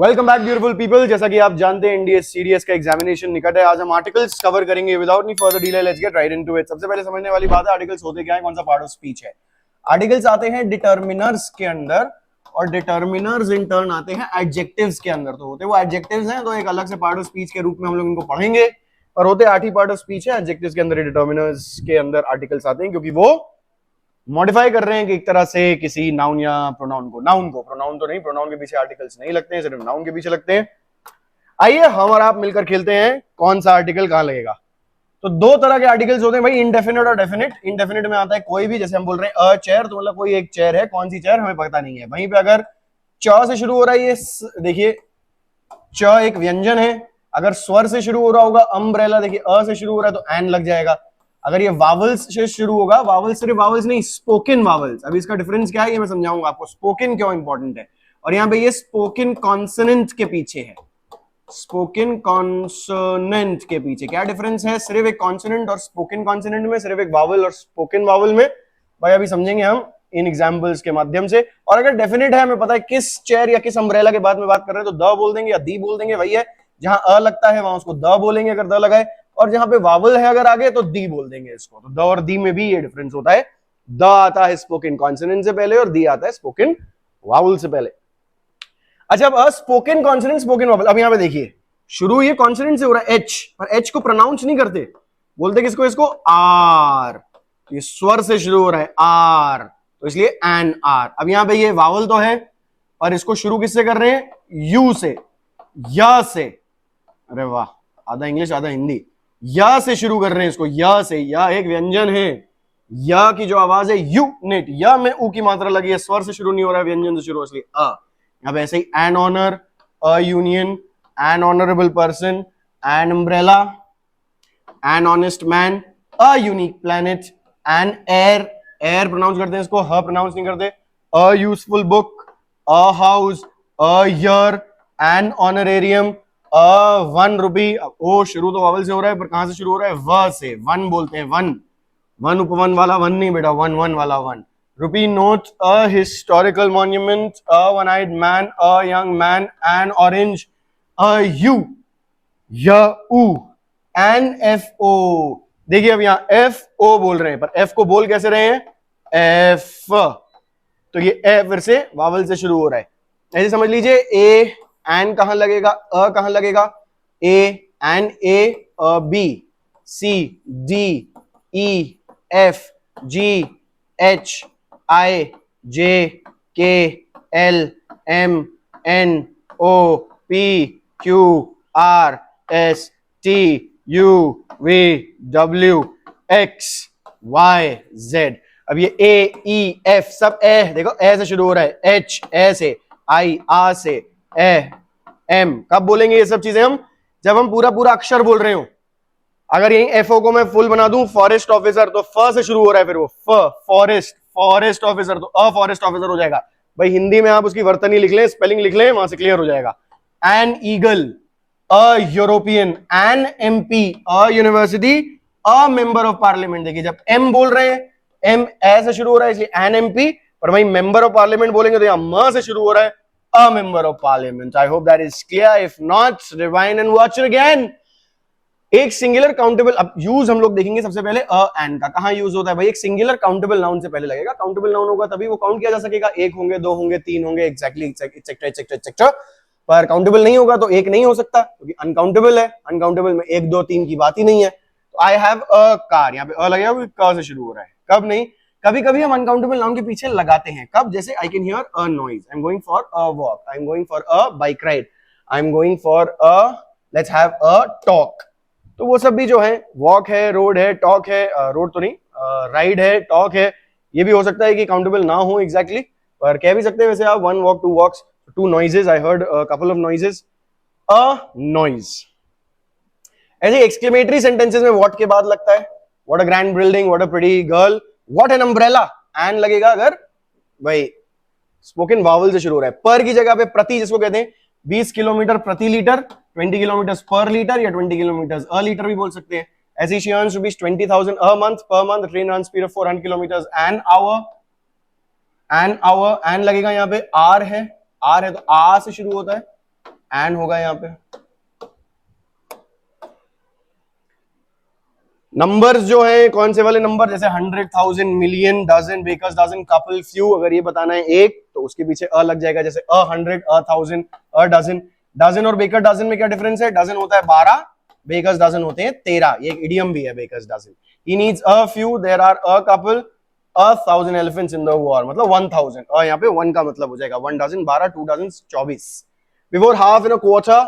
Welcome back beautiful people. जैसा कि आप जानते हैं एनडीए सीडीएस का एग्जामिनेशन निकट है। आज हम आर्टिकल्स कवर करेंगे without any further delay. Let's get right into it. सबसे पहले समझने वाली बात है आर्टिकल्स होते क्या है, कौन सा पार्ट ऑफ स्पीच है। आर्टिकल्स आते हैं डिटर्मिनर्स के अंदर और डिटर्मिनर्स इन टर्न आते हैं एडजेक्टिव्स के अंदर। तो होते वो एडजेक्टिव्स हैं तो एक अलग से पार्ट ऑफ स्पीच के रूप में हम लोग इनको पढ़ेंगे, और होते 8 ही पार्ट ऑफ स्पीच है। एडजेक्टिव्स के अंदर डिटर्मिनर्स के अंदर आर्टिकल्स आते हैं क्योंकि वो मॉडिफाई कर रहे हैं कि एक तरह से किसी नाउन या प्रोनाउन को प्रोनाउन तो नहीं, प्रोनाउन के पीछे आर्टिकल्स नहीं लगते हैं, सिर्फ नाउन के पीछे लगते हैं। आइए हम और आप मिलकर खेलते हैं कौन सा आर्टिकल कहां लगेगा। तो दो तरह के आर्टिकल्स होते हैं भाई, इंडेफिनिट और डेफिनिट। इंडेफिनिट में आता है कोई भी, जैसे हम बोल रहे हैं अ चेयर, तो मतलब कोई एक चेयर है, कौन सी चेयर हमें पता नहीं है। वहीं पे अगर च से शुरू हो रहा है, ये देखिए च एक व्यंजन है। अगर स्वर से शुरू हो रहा होगा अम्ब्रेला, देखिए अ से शुरू हो रहा है तो एन लग जाएगा। अगर ये वावल्स से शुरू होगा, वावल्स सिर्फ वावल्स नहीं, स्पोकन वावल्स। अभी इसका डिफरेंस क्या है ये मैं समझाऊंगा आपको, स्पोकन क्यों इंपॉर्टेंट है। और यहाँ पे ये स्पोकन कॉन्सोनेंट के पीछे है। स्पोकन कॉन्सोनेंट के पीछे क्या डिफरेंस है, सिर्फ एक कॉन्सोनेंट और स्पोकन कॉन्सोनेंट में, सिर्फ एक वावल और स्पोकन वावल में। भाई अभी समझेंगे हम इन एग्जांपल्स के माध्यम से। और अगर डेफिनेट है, हमें पता है किस चेयर या किस अम्ब्रेला के बाद में बात कर रहे हैं, तो द बोल देंगे या दी बोल देंगे। वही है, जहां अ लगता है वहां उसको द बोलेंगे अगर द लगाए, और जहां पे वावल है अगर आगे तो दी बोल देंगे इसको। तो द और दी में भी ये डिफरेंस होता है। द आता है स्पोकन कॉन्सोनेंट से पहले और दी आता है स्पोकन वावल से पहले। अच्छा, अब स्पोकन कॉन्सोनेंट स्पोकन वावल। अब यहां पे देखिए शुरू ये कॉन्सोनेंट से हो रहा है एच, पर एच को प्रोनाउंस नहीं करते, बोलते किसको, इसको आर। ये स्वर से शुरू हो रहा है आर, तो इसलिए एन आर। अब यहां पे ये वावल तो है, और इसको शुरू किससे कर रहे हैं, यू से, या से। अरे वाह, आधा इंग्लिश आधा हिंदी। या से शुरू कर रहे हैं इसको, या से। या एक व्यंजन है, या की जो आवाज है यू नेट, या में ऊ की मात्रा लगी है, स्वर से शुरू नहीं हो रहा है, व्यंजन से शुरू हो, इसलिए अ। अब ऐसे ही an honour, a union, an honorable person, an umbrella, an honest man, a unique planet, an air, air pronounce करते हैं इसको, ह pronounce नहीं करते, a useful book, a house, a year, an honorarium, a 1 rupee। ओ शुरू तो vowel से हो रहा है, पर कहां से शुरू हो रहा है, व से। वन बोलते हैं, वन, वन उपवन वाला वन नहीं बेटा, वन वन वाला one. Rupee note, a historical monument, a one-eyed man, a young man, an orange, you, या ऊ, एन एफ ओ। देखिए अब यहां एफ ओ बोल रहे हैं, पर एफ को बोल कैसे रहे हैं, एफ। तो ये ए फिर से वावल से शुरू हो रहा है। ऐसे समझ लीजिए, ए एन कहां लगेगा, अ कहां लगेगा, a an a, A B, C D, E F, G H, I J K L M N O P Q R S T U V W X Y Z. अब ये ए E F सब ए, देखो ए से शुरू हो रहा है, H A से, आई आ से, ए एम। कब बोलेंगे ये सब चीजें हम, जब हम पूरा पूरा अक्षर बोल रहे हो। अगर यही एफ ओ को मैं फुल बना दूं, फॉरेस्ट ऑफिसर, तो फ से शुरू हो रहा है, फिर वो फ, फॉरेस्ट, फॉरेस्ट ऑफिसर, तो अ फॉरेस्ट ऑफिसर हो जाएगा। भाई हिंदी में आप उसकी वर्तनी लिख लें, स्पेलिंग लिख लें, वहां से क्लियर हो जाएगा। An eagle, a European, an MP, a university, a member of parliament. देखिए जब एम बोल रहे हैं, एम ए से शुरू हो रहा है इसलिए एन एमपी, पर वही मेंबर ऑफ पार्लियामेंट बोलेंगे तो यहां म से शुरू हो रहा है, अ member of parliament. I hope that is clear, if not rewind and watch it again. एक सिंगुलर काउंटेबल, अब यूज हम लोग देखेंगे सबसे पहले अ एन का, कहां यूज होता है भाई, एक सिंगुलर काउंटेबल नाउन से पहले लगेगा। काउंटेबल नाउन होगा तभी वो काउंट किया जा सकेगा, एक होंगे, दो होंगे, तीन होंगे, एग्जैक्टली एक्सेट्रा एक्सेट्रा एक्सेट्रा। पर काउंटेबल नहीं होगा तो एक नहीं हो सकता, क्योंकि अनकाउंटेबल है। अनकाउंटेबल में एक दो तीन की बात ही नहीं है। तो आई हैव अ कार, यहाँ पे अ लगेगा क्योंकि क से शुरू हो रहा है। कब नहीं, कभी कभी हम अनकाउंटेबल नाउन के पीछे लगाते हैं। कब, जैसे I can hear a noise, I am going for a walk, I am going for a bike ride, I am going for a let's have a talk. तो वो सब भी जो है, वॉक है, रोड है, टॉक है, रोड तो नहीं, राइड है, टॉक है, ये भी हो सकता है कि काउंटेबल ना हो एग्जैक्टली, पर कह भी सकते हैं वैसे आप, one walk, two walks, two noises, I heard couple of noises, a noise. ऐसे एक्सक्लेमेटरी सेंटेंसेस में व्हाट के बाद लगता है, what a grand building, what a pretty girl, what an umbrella, an लगेगा अगर भाई स्पोकन वावल से शुरू हो रहा है। पर की जगह पे प्रति, जिसको कहते हैं 20 किलोमीटर प्रति लीटर, 20 किलोमीटर पर लीटर, या 20 किलोमीटर अ लीटर भी बोल सकते हैं। ऐसे she earns rupees 20,000 a month, per month, train run speed of 400 kilometers an hour, an hour, an लगेगा यहाँ पे, आर है, आर है तो आ से शुरू होता है, एन होगा यहाँ पे। नंबर्स जो है कौन से वाले नंबर, जैसे 100,000, million, dozen, baker's dozen, couple, few, अगर ये बताना है एक तो उसके पीछे अ लग जाएगा, जैसे 100, 1000, डजन। डजन और बेकर डजन में क्या डिफरेंस है? डजन होता है 12, बेकर्स डजन होते हैं 13। ये एक इडियम भी है baker's dozen. He needs a few, there are a couple, 1000 elephants in the war, मतलब 1000। और यहाँ पे 1 का मतलब हो जाएगा 1 dozen 12, 2 dozen 24। Before half in a quarter,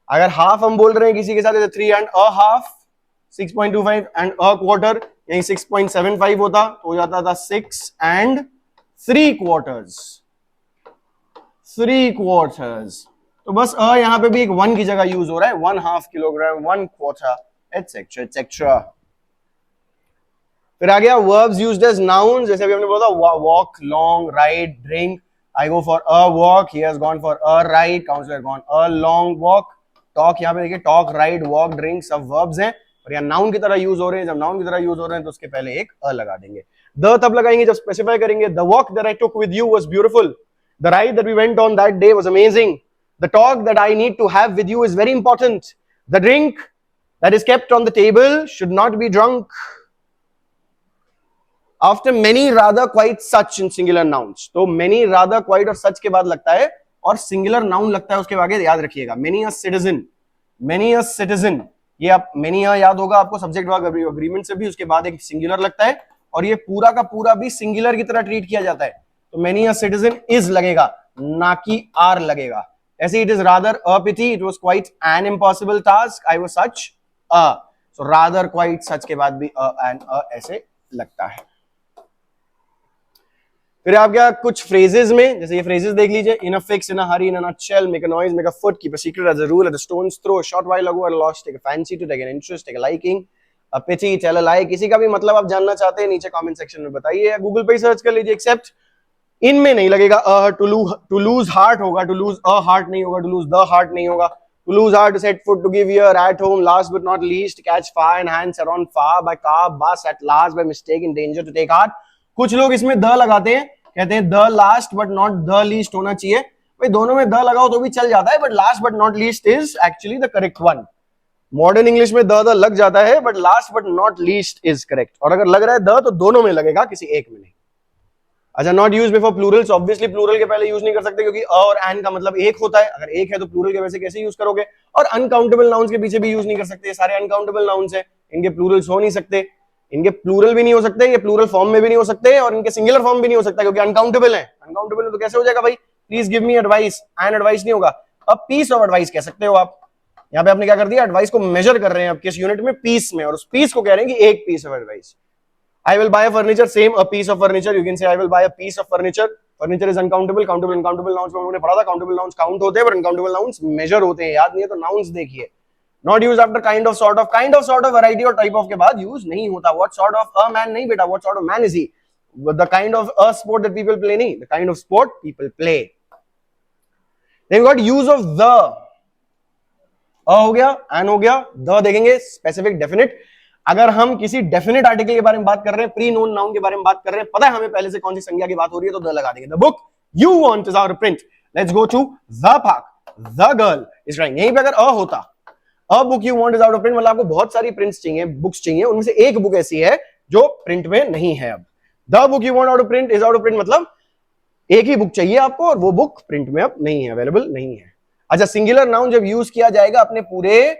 अगर हाफ हम बोल रहे हैं किसी के साथ, 3 and a half, 6.25 and a quarter, यही 6.75 होता तो हो जाता था 6 एंड 3 क्वार्टर्स, 3 क्वार्टर्स। तो बस अ यहां पे भी एक 1 की जगह यूज हो रहा है, 1/2 किलोग्राम, 1 क्वार्टर, एटसेट्रा एटसेट्रा। फिर आ गया वर्ब्स यूज्ड एज नाउन, जैसे अभी हमने बोला walk, long, ride, drink. I go for a walk, he has gone for a ride, counsellor gone a long walk. Talk, यहाँ पे देखिए टॉक, राइड, वॉक, ड्रिंक सब वर्ब्स हैं और यहाँ नाउन की तरह यूज हो रहे हैं। जब नाउन की तरह यूज हो रहे हैं तो उसके पहले एक अ लगा देंगे। द तब लगाएंगे जब स्पेसिफाई करेंगे। The walk that I took with you was beautiful, the ride that we went on that day was amazing, the talk that I need to have with you is very important, the drink that is kept on the table should not be drunk. After many, rather, quite, such in singular nouns. तो many, rather, quite और such के बाद लगता है और singular noun लगता है उसके आगे, याद रखिएगा। Many a citizen, many a citizen, ये आप मेनी अ याद होगा आपको सब्जेक्ट वर्ब अग्रीमेंट से भी, उसके बाद एक सिंगुलर लगता है और ये पूरा का पूरा भी सिंगुलर की तरह ट्रीट किया जाता है। तो मेनी अ सिटीजन इज लगेगा, ना कि आर लगेगा। ऐसे it is rather a pity, it was quite an impossible task, I was such a. So rather, quite, such के बाद भी अ एंड अ ऐसे लगता है। फिर आप क्या कुछ फ्रेजेस में, जैसे ये फ्रेजेस देख लीजिए, in a fix, in a hurry, in a nutshell, make a noise, make a foot, keep a secret as a rule, at the stone's throw, short while ago, I lost, take a fancy to, take an interest, take a liking, a pity, tell a lie. किसी का भी मतलब आप जानना चाहते हैं नीचे comment section में बताइए या गूगल पे सर्च कर लीजिए। एक्सेप्ट इनमें नहीं लगेगा अ, टू लूज हार्ट होगा, टू लूज अ हार्ट नहीं होगा, टू लूज द हार्ट नहीं होगा, to lose heart, set foot, to give ear, at home, last but not least, catch fire and hands around far, by car, bus, at last, by mistake, in danger, to take heart. कुछ लोग इसमें the लगाते हैं, कहते हैं the last but not the least होना चाहिए। भाई दोनों में द लगाओ तो भी चल जाता है, but last but not least is actually the correct one. Modern English में द लग जाता है but last but not least is correct, और अगर लग रहा है द तो दोनों में लगेगा, किसी एक में नहीं। अच्छा, not use before plurals, obviously plural के पहले यूज नहीं कर सकते क्योंकि अ और एन का मतलब एक होता है। अगर एक है तो प्लूरल के वैसे कैसे यूज करोगे? और अनकाउंटेबल नाउन्स के पीछे भी यूज नहीं कर सकते, सारे अनकाउंटेबल नाउन्स है, इनके प्लूरल्स हो नहीं सकते, इनके प्लूरल भी नहीं हो सकते, ये प्लूरल फॉर्म में भी नहीं हो सकते और इनके सिंगुलर फॉर्म भी नहीं हो सकता क्योंकि अनकाउंटेबल है। अनकाउंटेबल है तो कैसे हो जाएगा भाई? Please give me advice, an advice नहीं होगा। अब पीस ऑफ एडवाइस कह सकते हो आप। यहाँ पे आपने क्या कर दिया, एडवाइस को मेजर कर रहे हैं आप किस यूनिट में? पीस में, और उस पीस को कह रहे हैं कि एक piece of advice. I will buy a furniture, same a piece of furniture. You can say I will buy a piece of furniture. Furniture is uncountable, countable, uncountable nouns में हमने पढ़ा था, countable nouns count होते हैं, but uncountable nouns measure होते हैं। याद नहीं है तो nouns देखिए। Not used after kind of, sort of, variety और type of के बाद use नहीं होता। What sort of a man नहीं बेटा, what sort of man is he? The kind of a sport that people play नहीं, the kind of sport people play. Then we got use of the. अ हो गया, N हो गया, the देखेंगे specific definite. अगर हम किसी डेफिनेट आर्टिकल के बारे में बात कर रहे हैं, प्री नोन नाउन के बारे में बात कर रहे हैं, पता है हमें पहले से कौन सी संज्ञा की बात हो रही है, तो द लगा देंगे। The book you want is our print, let's go to the park, the girl is writing. यहीं पे अगर अ होता, a book you want is out of print, मतलब आपको बहुत सारी प्रिंट्स चाहिए, बुक्स चाहिए, उनमें से एक बुक ऐसी है जो प्रिंट में नहीं है। अब the book you want out of print is out of print, मतलब एक ही बुक चाहिए आपको और वो बुक प्रिंट में अब नहीं है, अवेलेबल नहीं है। अच्छा, सिंगुलर नाउन जब यूज किया जाएगा अपने पूरे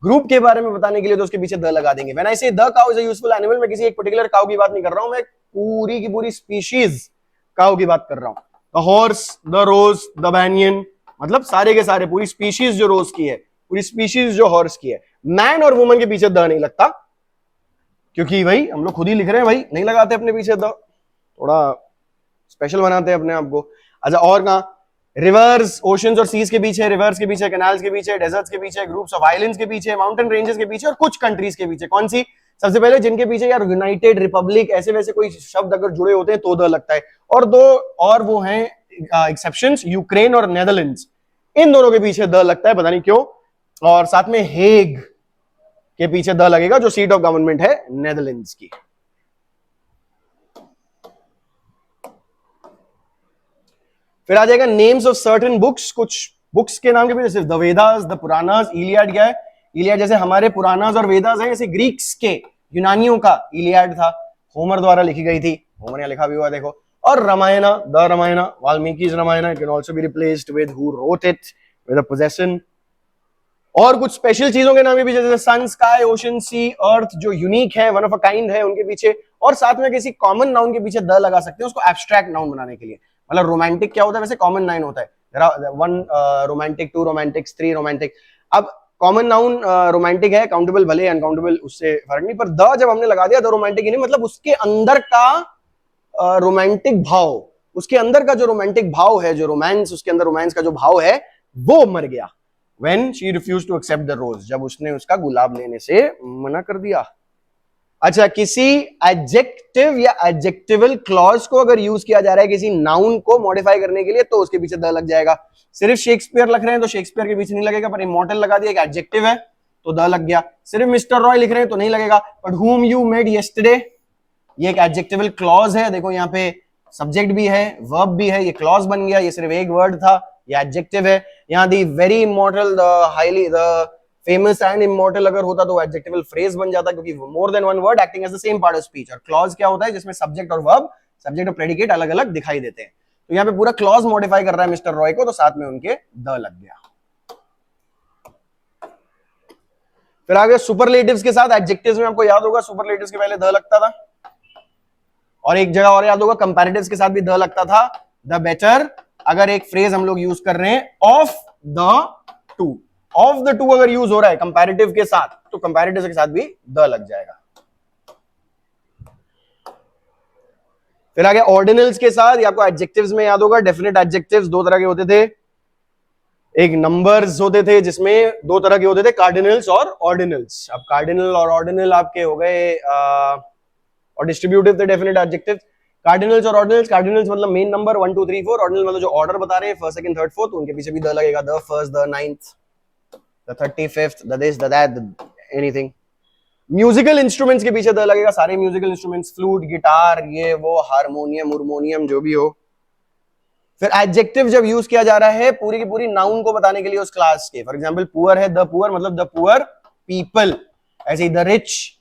ग्रुप के बारे में बताने के लिए तो उसके पीछे द लगा देंगे। When I say the cow is a useful animal, मैं किसी एक पर्टिकुलर काउ की बात नहीं कर रहा हूं, मैं पूरी की पूरी स्पीशीज काउ की बात कर रहा हूं। The horse, the rose, the banyan, मतलब सारे के सारे, पूरी स्पीशीज जो रोज की है, पूरी स्पीशीज जो हॉर्स की है। मैन और वुमन के पीछे द नहीं लगता क्योंकि भाई हम लोग खुद ही लिख रहे हैं, भाई नहीं लगाते अपने पीछे द, थोड़ा स्पेशल बनाते हैं अपने आप को। अच्छा, और कहा रिवर्स, ओशंस और सीज के पीछे, रिवर्स के पीछे, कैनाल्स के पीछे, डेजर्ट्स के पीछे, ग्रुप्स ऑफ आइलैंड्स के पीछे, माउंटेन रेंजेस के पीछे और कुछ कंट्रीज के पीछे। कौन सी? सबसे पहले जिनके पीछे यार यूनाइटेड रिपब्लिक ऐसे वैसे कोई शब्द अगर जुड़े होते हैं तो द लगता है। और दो और वो हैं एक्सेप्शंस, यूक्रेन और नेदरलैंड्स, इन दोनों के पीछे द लगता है, पता नहीं क्यों। और साथ में हेग के पीछे द लगेगा जो सीट ऑफ गवर्नमेंट है नेदरलैंड्स की। फिर आ जाएगा नेम्स ऑफ सर्टेन बुक्स, कुछ बुक्स के नाम के पीछे सिर्फ the Vedas, the Puranas, Iliad क्या है? इलियाड जैसे हमारे पुराणास और वेदास हैं, ऐसे ग्रीक्स के, यूनानियों का इलियाड था, होमर द्वारा लिखी गई थी, होमर यहाँ लिखा भी हुआ देखो। और Ramayana, the Ramayana, Valmiki's Ramayana, it can also be replaced with who wrote it, with a possession. और कुछ स्पेशल चीजों के नाम भी पीछे, जैसे सन, स्काई, ओशन, सी, अर्थ, जो यूनिक है, वन ऑफ अ काइंड है, उनके पीछे। और साथ में किसी कॉमन नाउन के पीछे द लगा सकते हैं उसको एब्स्ट्रैक्ट नाउन बनाने के लिए। मतलब रोमांटिक क्या होता है, वैसे कॉमन नाउन होता है, one romantic, two romantic, three romantic. अब कॉमन नाउन रोमांटिक है, काउंटेबल भले अनकाउंटेबल, उससे फर्क नहीं, पर द जब हमने लगा दिया द रोमांटिक ही नहीं, मतलब उसके अंदर का रोमांटिक भाव, उसके अंदर का जो रोमांटिक भाव है, जो रोमांस, उसके अंदर रोमांस का जो भाव है वो मर गया। When she refused to accept the rose, जब उसने उसका गुलाब लेने से मना कर दिया। अच्छा, किसी एडजेक्टिव या एडजेक्टिवल क्लॉज को अगर यूज किया जा रहा है किसी नाउन को मॉडिफाई करने के लिए, तो उसके पीछे द लग जाएगा। सिर्फ शेक्सपियर लिख रहे हैं तो शेक्सपियर के पीछे नहीं लगेगा, पर इमॉर्टल लगा दिया, एक एडजेक्टिव है तो द लग गया। सिर्फ मिस्टर रॉय लिख रहे हैं तो नहीं लगेगा, but whom you met yesterday, ये एक एडजेक्टिवल क्लॉज है। देखो यहाँ पे सब्जेक्ट भी है, वर्ब भी है, ये क्लॉज बन गया, ये सिर्फ एक वर्ड था, ये एडजेक्टिव है। यहाँ the very immortal, the highly, the famous and immortal अगर होता तो एडजेक्टिवल फ्रेज बन जाता, क्योंकि more than one word acting as the same part of speech. और क्लॉज क्या होता है, जिसमें सब्जेक्ट और वर्ब, सब्जेक्ट और प्रेडिकेट अलग अलग दिखाई देते हैं। तो यहाँ पे पूरा क्लॉज मॉडिफाई कर रहा है मिस्टर रॉय को, तो साथ में उनके द लग गया। फिर आगे सुपरलेटिव्स के साथ एडजेक्टिव्स में आपको याद होगा सुपरलेटिव्स के पहले द लगता था, और एक जगह और याद होगा कंपैरेटिव्स के साथ भी द लगता था, द बेटर। अगर एक फ्रेज हम लोग यूज कर रहे हैं of the two, of the two अगर यूज हो रहा है कंपैरेटिव के साथ, तो कंपैरेटिव के साथ भी द लग जाएगा। फिर आगे ऑर्डिनल्स के साथ, आपको एडजेक्टिव्स में याद होगा डेफिनेट एडजेक्टिव्स दो तरह के होते थे, एक नंबर्स होते थे जिसमें दो तरह के होते थे, कार्डिनल्स और ऑर्डिनल्स। अब कार्डिनल और ऑर्डिनल आपके हो गए और डिस्ट्रीब्यूटिव थे डेफिनेट एडजेक्टिव्स। कार्डिनल्स और ऑर्डिनल्स, कार्डिनल्स मतलब मेन नंबर 1 2 3 4, ऑर्डिनल मतलब जो ऑर्डर बता रहे हैं फर्स्ट सेकंड थर्ड फोर्थ, उनके पीछे भी द लगेगा, the first, the 9th, the 35th, the this, the that, anything. Musical instruments के पीछे द लगेगा, सारे म्यूजिकल इंस्ट्रूमेंट्स, फ्लूट, गिटार, ये वो, हारमोनियम, हारमोनियम, जो भी हो। फिर एडजेक्टिव जब यूज किया जा रहा है पूरी की पूरी नाउन को बताने के लिए उस क्लास के, फॉर एग्जांपल पुअर है, द पुअर मतलब द पुअर पीपल। ऐसे ही the rich,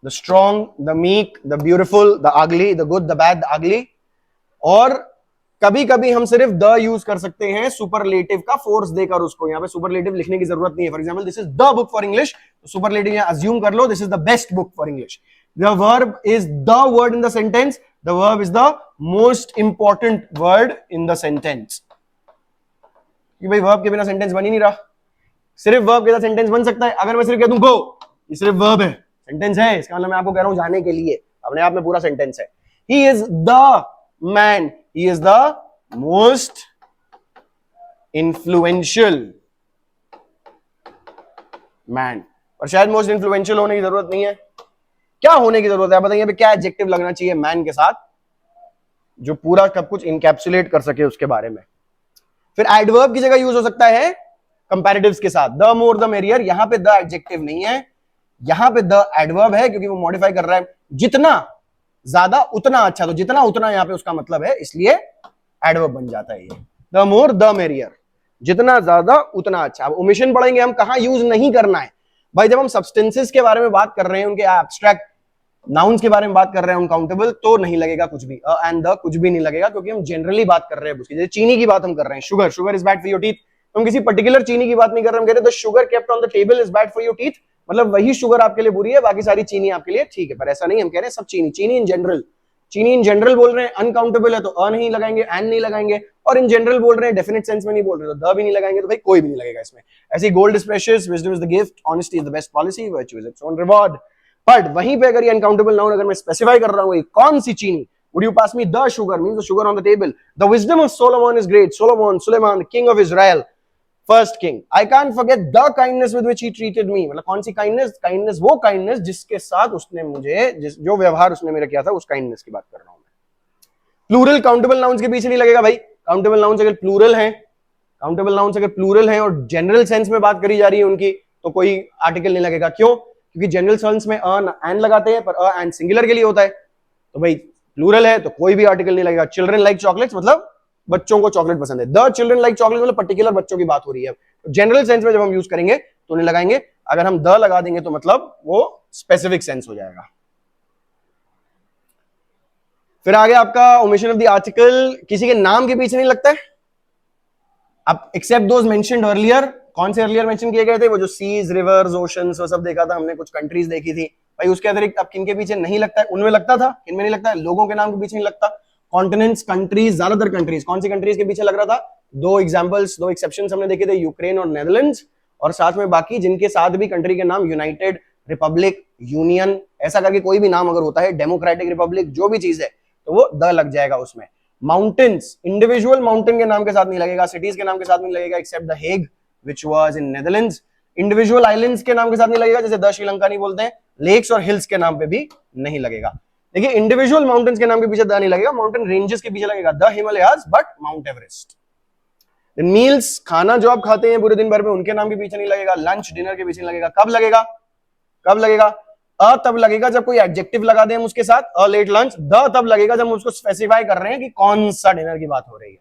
the strong, the meek, the beautiful, the ugly, the good, the bad, the ugly। और कभी कभी हम सिर्फ द यूज कर सकते हैं सुपरलेटिव का फोर्स देकर उसको, यहाँ पे सुपरलेटिव लिखने की जरूरत नहीं है। For example this is the book for English, तो सुपरलेटिव यहाँ अज्यूम कर लो this is the best book for English. The verb is the word in the sentence, the verb is the most important word in the sentence. कि भाई verb के बिना sentence बन ही नहीं रहा, सिर्फ वर्ब के साथ सेंटेंस बन सकता है। अगर मैं सिर्फ कह दूं गो, ये सिर्फ वर्ब है, सेंटेंस है, इसका मतलब मैं आपको कह रहा हूं जाने के लिए, अपने आप में पूरा सेंटेंस है। He is the man, he is the most influential man. और शायद मोस्ट इन्फ्लुएंशियल होने की जरूरत नहीं है, क्या होने की जरूरत है बताइए, क्या एडजेक्टिव लगना चाहिए मैन के साथ जो पूरा सब कुछ इनकैप्सुलेट कर सके उसके बारे में। फिर एडवर्ब की जगह यूज हो सकता है कंपैरेटिव्स के साथ, द मोर द मेरियर। यहां पे द एडजेक्टिव नहीं है, यहां पे द एडवर्ब है, क्योंकि वो मॉडिफाई कर रहा है जितना ज्यादा उतना अच्छा, तो जितना उतना यहां पे उसका मतलब है, इसलिए एडवर्ब बन जाता है ये, द मोर द मेरियर, जितना ज्यादा उतना अच्छा। अब ओमिशन पढ़ेंगे हम, कहां यूज नहीं करना है भाई, जब हम सब्सटेंसेस के बारे में बात कर रहे हैं, उनके एब्स्ट्रैक्ट नाउन्स के बारे में बात कर रहे हैं, अनकाउंटेबल, तो नहीं लगेगा कुछ भी, एंड द कुछ भी नहीं लगेगा, क्योंकि हम जनरली बात कर रहे हैं उसकी। जैसे चीनी की बात हम कर रहे हैं, sugar, sugar is bad for your teeth, तो हम किसी पर्टिकुलर चीनी की बात नहीं कर रहे, हम कह रहे हैं the sugar kept on the table is bad for your teeth, मतलब वही शुगर आपके लिए बुरी है, बाकी सारी चीनी आपके लिए ठीक है। पर ऐसा नहीं, हम कह रहे हैं सब चीनी, चीनी इन जनरल, चीनी इन जनरल बोल रहे हैं, अनकाउंटेबल है तो अ नहीं लगाएंगे, एन नहीं लगाएंगे, और इन जनरल बोल रहे हैं, डेफिनेट सेंस में नहीं बोल रहे तो द भी नहीं लगाएंगे, तो भाई कोई भी नहीं लगेगा इसमें। ऐसे gold is precious, wisdom is the gift, honesty is the best policy, virtue is its own reward. But वहीं पे अगर ये अनकाउंटेबल नाउन अगर मैं स्पेसिफाई कर रहा हूं कौन सी चीनी, would you pass me the sugar, means the sugar on the table, the wisdom of Solomon is great, Suleiman, the king of Israel, first king, I can't forget the kindness with which he treated me, मतलब कौन सी kindness, kindness वो kindness जिसके साथ उसने मुझे, जो व्यवहार उसने मेरा किया था, उस काइंडनेस की बात कर रहा हूं मैं। प्लूरल काउंटेबल नाउन्स के पीछे नहीं लगेगा भाई, काउंटेबल नाउन्स अगर प्लूरल हैं, काउंटेबल नाउन्स अगर प्लूरल हैं और जनरल सेंस में बात करी जा रही है उनकी, तो कोई आर्टिकल नहीं लगेगा। क्यों? क्योंकि जनरल सेंस में एन लगाते हैं, पर अ एंड सिंगुलर के लिए होता है, तो भाई प्लूरल है तो कोई भी आर्टिकल नहीं लगेगा। चिल्ड्रन लाइक चॉकलेट्स मतलब बच्चों को चॉकलेट पसंद है। द चिल्ड्रन लाइक चॉकलेट मतलब पर्टिकुलर बच्चों की बात हो रही है। जनरल सेंस में जब हम यूज करेंगे तो नहीं लगाएंगे, अगर हम द लगा देंगे तो मतलब वो स्पेसिफिक सेंस हो जाएगा। फिर आगे आपका ओमिशन ऑफ द आर्टिकल, किसी के नाम के पीछे नहीं लगता है। अब एक्सेप्ट दोज मेंशन्ड अर्लियर, कौन से अर्लियर मेंशन किए गए थे, वो जो सीज, रिवर्स, ओशंस, वो सब देखा था हमने, कुछ कंट्रीज देखी थी भाई। उसके अतिरिक्त अब किन के पीछे नहीं लगता है, उनमें लगता था, किन में नहीं लगता है, लोगों के नाम के पीछे नहीं लगता। कॉन्टिनेंट्स, कंट्रीज, ज्यादातर कंट्रीज, कौन सी कंट्रीज के पीछे लग रहा था, दो एग्जांपल्स, दो एक्सेप्शंस हमने देखे थे, यूक्रेन और नेदरलैंड्स, और साथ में बाकी जिनके साथ भी कंट्री के नाम यूनाइटेड, रिपब्लिक, यूनियन, ऐसा करके कोई भी नाम अगर होता है, डेमोक्रेटिक रिपब्लिक, जो भी चीज है, तो वो द लग जाएगा उसमें। माउंटेन्स, इंडिविजुअल माउंटेन के नाम के साथ नहीं लगेगा, सिटीज के नाम के साथ नहीं लगेगा, except the Hague which was in Netherlands. Individual islands के नाम के साथ नहीं लगेगा, जैसे द श्रीलंका नहीं बोलते हैं। लेक्स और हिल्स के नाम पे भी नहीं लगेगा। देखिए इंडिविजुअल माउंटेन्स के नाम के पीछे द नहीं लगेगा, माउंटेन रेंजेस के पीछे लगेगा the Himalayas but mount Everest. Meals, खाना जो आप खाते हैं पूरे दिन भर में, उनके नाम के पीछे नहीं लगेगा। लंच, डिनर के पीछे नहीं लगेगा। कब लगेगा, कब लगेगा, अ तब लगेगा जब कोई एडजेक्टिव लगा दें हम उसके साथ, अ लेट लंच। द तब लगेगा जब हम उसको स्पेसिफाई कर रहे हैं कि कौन सा डिनर की बात हो रही है,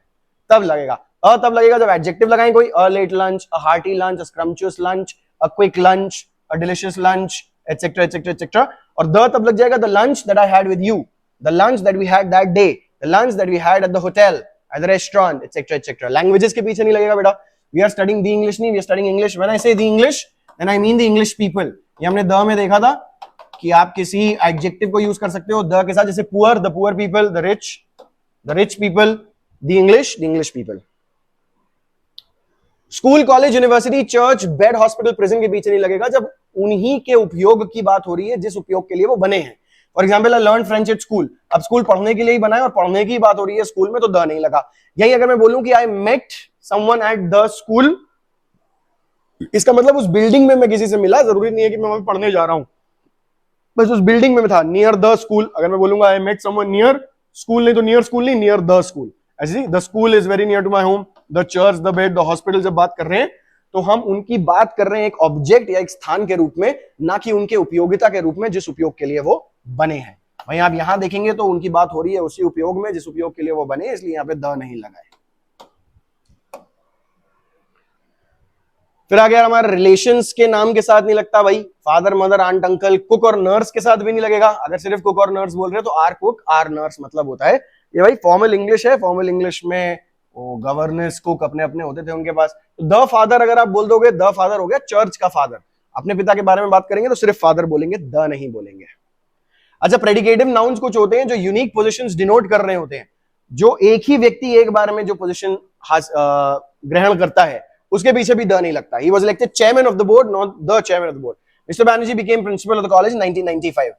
तब लगेगा। अ तब लगेगा जब एडजेक्टिव लगाएं कोई, a late lunch, a hearty lunch, a scrumptious lunch, a quick lunch, a delicious lunch, etcetera etcetera etcetera. और द तब लग जाएगा the lunch that I had with you, the lunch that we had that day, the lunch that we had at the hotel, at the restaurant, etcetera etcetera. Languages के पीछे नहीं लगेगा बेटा, we are studying the English नहीं, we are studying English. When I say the English then I mean the English people. ये हमने the में देखा था कि आप किसी एडजेक्टिव को यूज कर सकते हो द के साथ, जैसे poor, the poor people, the rich people, the English people. School, college, university, church, bed, hospital, prison के पीछे नहीं लगेगा जब उन्हीं के उपयोग की बात हो रही है जिस उपयोग के लिए वो बने हैं। For example, I learn French at school, अब स्कूल पढ़ने के लिए ही बना है और पढ़ने की बात हो रही है स्कूल में, तो द नहीं लगा। यही अगर मैं बोलूं कि I met someone at the school, इसका मतलब उस बिल्डिंग में मैं किसी से मिला, जरूरी नहीं है कि मैं वहां पढ़ने जा रहा हूं, बस उस बिल्डिंग में मैं था, नियर द स्कूल। अगर मैं बोलूंगा I met someone near school, नहीं तो नियर स्कूल नहीं, नियर द स्कूल। ऐसे the school is very near to my home, the church, the bed, the hospital जब बात कर रहे हैं तो हम उनकी बात कर रहे हैं एक ऑब्जेक्ट या एक स्थान के रूप में, ना कि उनके उपयोगिता के रूप में जिस उपयोग के लिए वो बने हैं। वहीं आप यहां देखेंगे तो उनकी बात हो रही है उसी उपयोग में जिस उपयोग के लिए वो बने, इसलिए यहां पे द नहीं लगा है। फिर आगे हमारे रिलेशंस के नाम के साथ नहीं लगता भाई, father, mother, aunt, uncle, cook और नर्स के साथ भी नहीं लगेगा। अगर सिर्फ कुक और नर्स बोल रहे हैं तो आर कुक, आर नर्स मतलब होता है, ये भाई फॉर्मल इंग्लिश है। फॉर्मल इंग्लिश में वो गवर्नेंस, कुक अपने अपने होते थे उनके पास। तो द फादर अगर आप बोल दोगे, द फादर हो गया चर्च का फादर। अपने पिता के बारे में बात करेंगे तो सिर्फ फादर बोलेंगे, द नहीं बोलेंगे। अच्छा, प्रेडिकेटिव नाउन्स कुछ होते हैं जो यूनिक पोजीशंस डिनोट कर रहे होते हैं, जो एक ही व्यक्ति एक बार में जो पोजीशन ग्रहण करता है, उसके पीछे भी द नहीं लगता। He was elected chairman of the board, not the chairman of the board. Mr. Banerjee became principal of the college in 1995.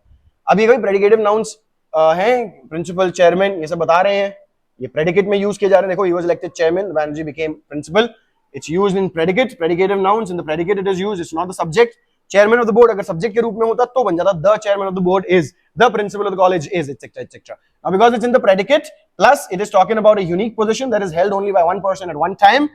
अभी कोई प्रेडिकेटिव नाउन्स हैं, प्रिंसिपल, चेयरमैन, ये सब बता रहे हैं, ये प्रेडिकेट में यूज किए जा रहे हैं। देखो, he was elected chairman, Banerjee became principal. It's used in predicate, predicative nouns. In the predicate it is used, it's not the subject. Chairman of the board अगर सब्जेक्ट के रूप में होता तो बन जाता the chairman of the board is, the principal of the college is, etc. etc. Now because it's in the predicate, plus it is talking about a unique position that is held only by one person at one time,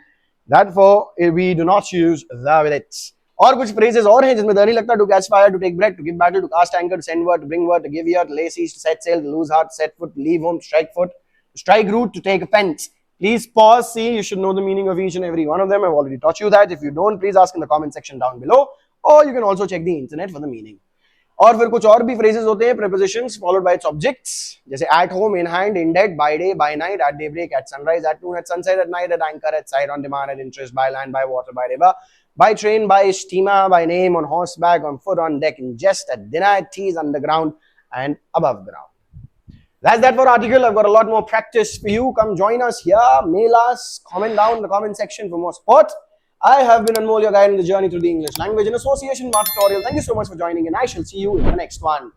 therefore we do not use the with it. और कुछ phrases और हैं जिसमें the नहीं लगता, to catch fire, to take breath, to give battle, to cast anchor, to send word, to bring word, to give ear, to lay siege, to set sail, to lose heart, to set foot, to leave home, to strike foot, to strike root, to take offense. Please pause, see, you should know the meaning of each and every one of them. I've already taught you that. If you don't, please ask in the comment section down below, or you can also check the internet for the meaning. और फिर कुछ और भी phrases होते हैं, prepositions followed by its objects, जैसे at home, in hand, in debt, by day, by night, at daybreak, at sunrise, at noon, at sunset, at night, at anchor, at sight, on demand, at interest, by land, by water, by river, by train, by steamer, by name, on horseback, on foot, on deck, in jest, at dinner, at teas, underground, and above ground. That's that for article. I've got a lot more practice for you. Come join us here, mail us, comment down in the comment section for more support. I have been Anmol, your guide in the journey through the English language in association with Mark Tutorial. Thank you so much for joining, and I shall see you in the next one.